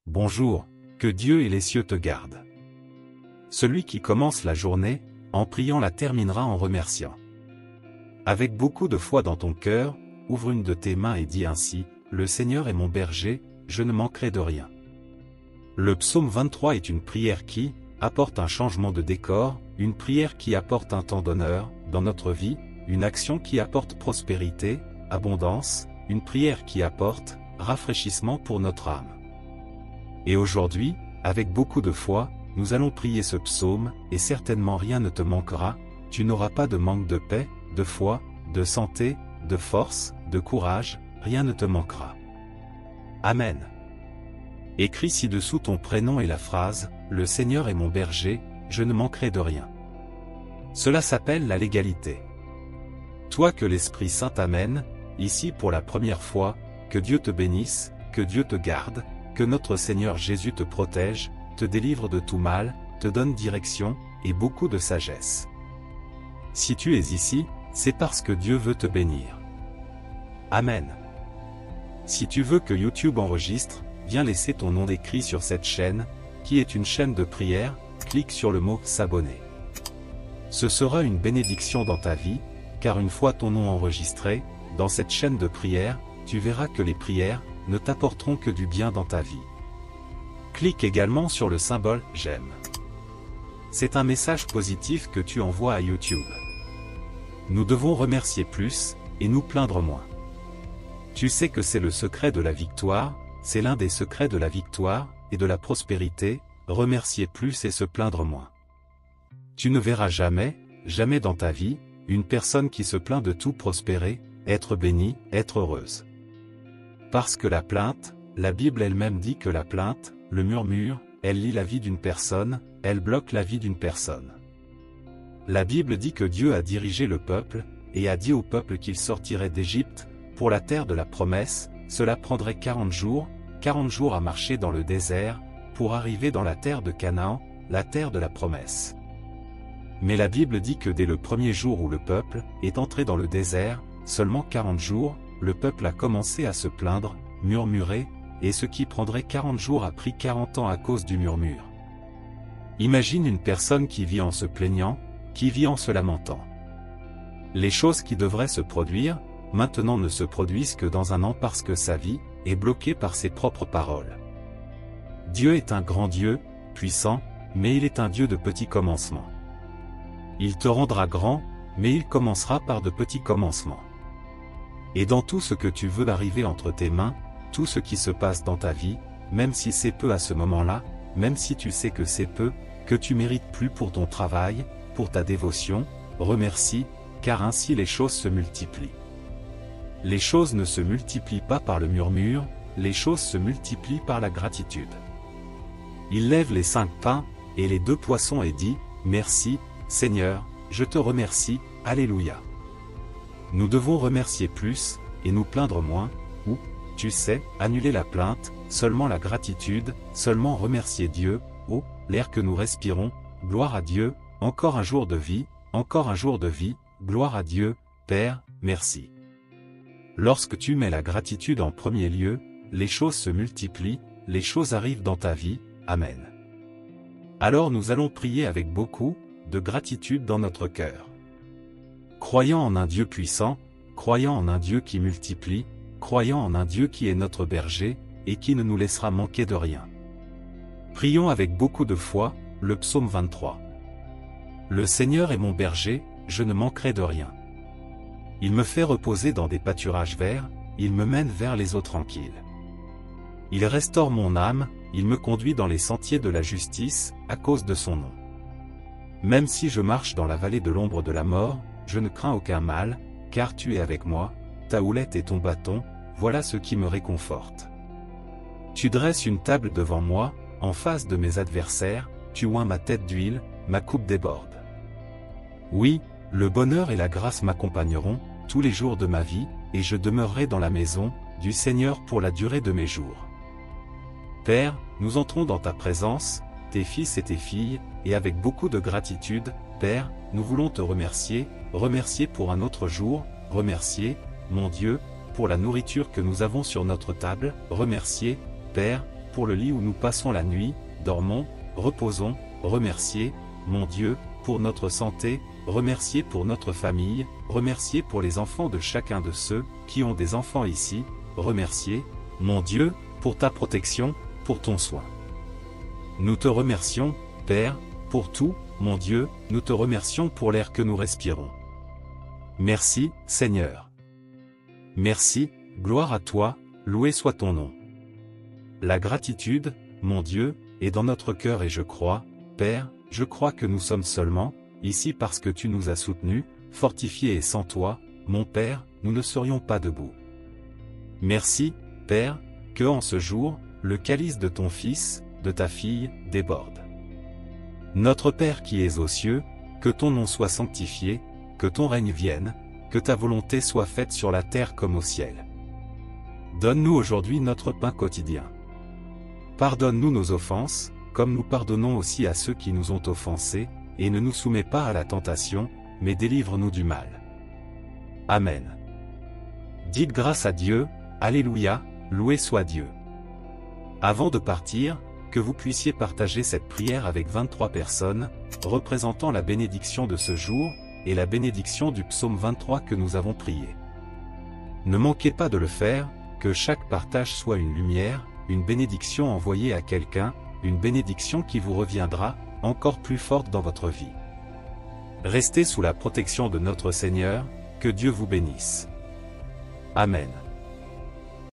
Bonjour, que Dieu et les cieux te gardent. Celui qui commence la journée, en priant la terminera en remerciant. Avec beaucoup de foi dans ton cœur, ouvre une de tes mains et dis ainsi, le Seigneur est mon berger, je ne manquerai de rien. Le psaume 23 est une prière qui apporte un changement de décor, une prière qui apporte un temps d'honneur dans notre vie, une action qui apporte prospérité, abondance, une prière qui apporte rafraîchissement pour notre âme. Et aujourd'hui, avec beaucoup de foi, nous allons prier ce psaume, et certainement rien ne te manquera, tu n'auras pas de manque de paix, de foi, de santé, de force, de courage, rien ne te manquera. Amen. Écris ci-dessous ton prénom et la phrase, « Le Seigneur est mon berger, je ne manquerai de rien ». Cela s'appelle la légalité. Toi que l'Esprit Saint t'amène, ici pour la première fois, que Dieu te bénisse, que Dieu te garde, que notre Seigneur Jésus te protège, te délivre de tout mal, te donne direction, et beaucoup de sagesse. Si tu es ici, c'est parce que Dieu veut te bénir. Amen. Si tu veux que YouTube enregistre, viens laisser ton nom écrit sur cette chaîne, qui est une chaîne de prière, clique sur le mot « S'abonner ». Ce sera une bénédiction dans ta vie, car une fois ton nom enregistré, dans cette chaîne de prière, tu verras que les prières ne t'apporteront que du bien dans ta vie. Clique également sur le symbole « J'aime ». C'est un message positif que tu envoies à YouTube. Nous devons remercier plus, et nous plaindre moins. Tu sais que c'est le secret de la victoire, c'est l'un des secrets de la victoire, et de la prospérité, remercier plus et se plaindre moins. Tu ne verras jamais, jamais dans ta vie, une personne qui se plaint de tout prospérer, être bénie, être heureuse. Parce que la plainte, la Bible elle-même dit que la plainte, le murmure, elle lie la vie d'une personne, elle bloque la vie d'une personne. La Bible dit que Dieu a dirigé le peuple, et a dit au peuple qu'il sortirait d'Égypte, pour la terre de la promesse, cela prendrait 40 jours à marcher dans le désert, pour arriver dans la terre de Canaan, la terre de la promesse. Mais la Bible dit que dès le premier jour où le peuple est entré dans le désert, seulement 40 jours, le peuple a commencé à se plaindre, murmurer, et ce qui prendrait 40 jours a pris 40 ans à cause du murmure. Imagine une personne qui vit en se plaignant, qui vit en se lamentant. Les choses qui devraient se produire, maintenant ne se produisent que dans un an parce que sa vie est bloquée par ses propres paroles. Dieu est un grand Dieu, puissant, mais il est un Dieu de petits commencements. Il te rendra grand, mais il commencera par de petits commencements. Et dans tout ce que tu veux arriver entre tes mains, tout ce qui se passe dans ta vie, même si c'est peu à ce moment-là, même si tu sais que c'est peu, que tu mérites plus pour ton travail, pour ta dévotion, remercie, car ainsi les choses se multiplient. Les choses ne se multiplient pas par le murmure, les choses se multiplient par la gratitude. Il lève les 5 pains, et les 2 poissons et dit, « Merci, Seigneur, je te remercie, Alléluia. » Nous devons remercier plus, et nous plaindre moins, ou, tu sais, annuler la plainte, seulement la gratitude, seulement remercier Dieu, oh, l'air que nous respirons, gloire à Dieu, encore un jour de vie, encore un jour de vie, gloire à Dieu, Père, merci. Lorsque tu mets la gratitude en premier lieu, les choses se multiplient, les choses arrivent dans ta vie, Amen. Alors nous allons prier avec beaucoup de gratitude dans notre cœur. Croyant en un Dieu puissant, croyant en un Dieu qui multiplie, croyant en un Dieu qui est notre berger, et qui ne nous laissera manquer de rien. Prions avec beaucoup de foi, le psaume 23. Le Seigneur est mon berger, je ne manquerai de rien. Il me fait reposer dans des pâturages verts, il me mène vers les eaux tranquilles. Il restaure mon âme, il me conduit dans les sentiers de la justice, à cause de son nom. Même si je marche dans la vallée de l'ombre de la mort, je ne crains aucun mal, car tu es avec moi, ta houlette et ton bâton, voilà ce qui me réconforte. Tu dresses une table devant moi, en face de mes adversaires, tu oins ma tête d'huile, ma coupe déborde. Oui, le bonheur et la grâce m'accompagneront, tous les jours de ma vie, et je demeurerai dans la maison du Seigneur pour la durée de mes jours. Père, nous entrons dans ta présence, tes fils et tes filles, et avec beaucoup de gratitude, Père, nous voulons te remercier, remercier pour un autre jour, remercier, mon Dieu, pour la nourriture que nous avons sur notre table, remercier, Père, pour le lit où nous passons la nuit, dormons, reposons, remercier, mon Dieu, pour notre santé, remercier pour notre famille, remercier pour les enfants de chacun de ceux qui ont des enfants ici, remercier, mon Dieu, pour ta protection, pour ton soin. Nous te remercions, Père, pour tout, mon Dieu, nous te remercions pour l'air que nous respirons. Merci, Seigneur. Merci, gloire à toi, loué soit ton nom. La gratitude, mon Dieu, est dans notre cœur et je crois, Père, je crois que nous sommes seulement, ici parce que tu nous as soutenus, fortifiés et sans toi, mon Père, nous ne serions pas debout. Merci, Père, que en ce jour, le calice de ton Fils, de ta fille, déborde. Notre Père qui es aux cieux, que ton nom soit sanctifié, que ton règne vienne, que ta volonté soit faite sur la terre comme au ciel. Donne-nous aujourd'hui notre pain quotidien. Pardonne-nous nos offenses, comme nous pardonnons aussi à ceux qui nous ont offensés, et ne nous soumets pas à la tentation, mais délivre-nous du mal. Amen. Dites grâce à Dieu, Alléluia, loué soit Dieu. Avant de partir, que vous puissiez partager cette prière avec 23 personnes, représentant la bénédiction de ce jour, et la bénédiction du psaume 23 que nous avons prié. Ne manquez pas de le faire, que chaque partage soit une lumière, une bénédiction envoyée à quelqu'un, une bénédiction qui vous reviendra, encore plus forte dans votre vie. Restez sous la protection de notre Seigneur, que Dieu vous bénisse. Amen.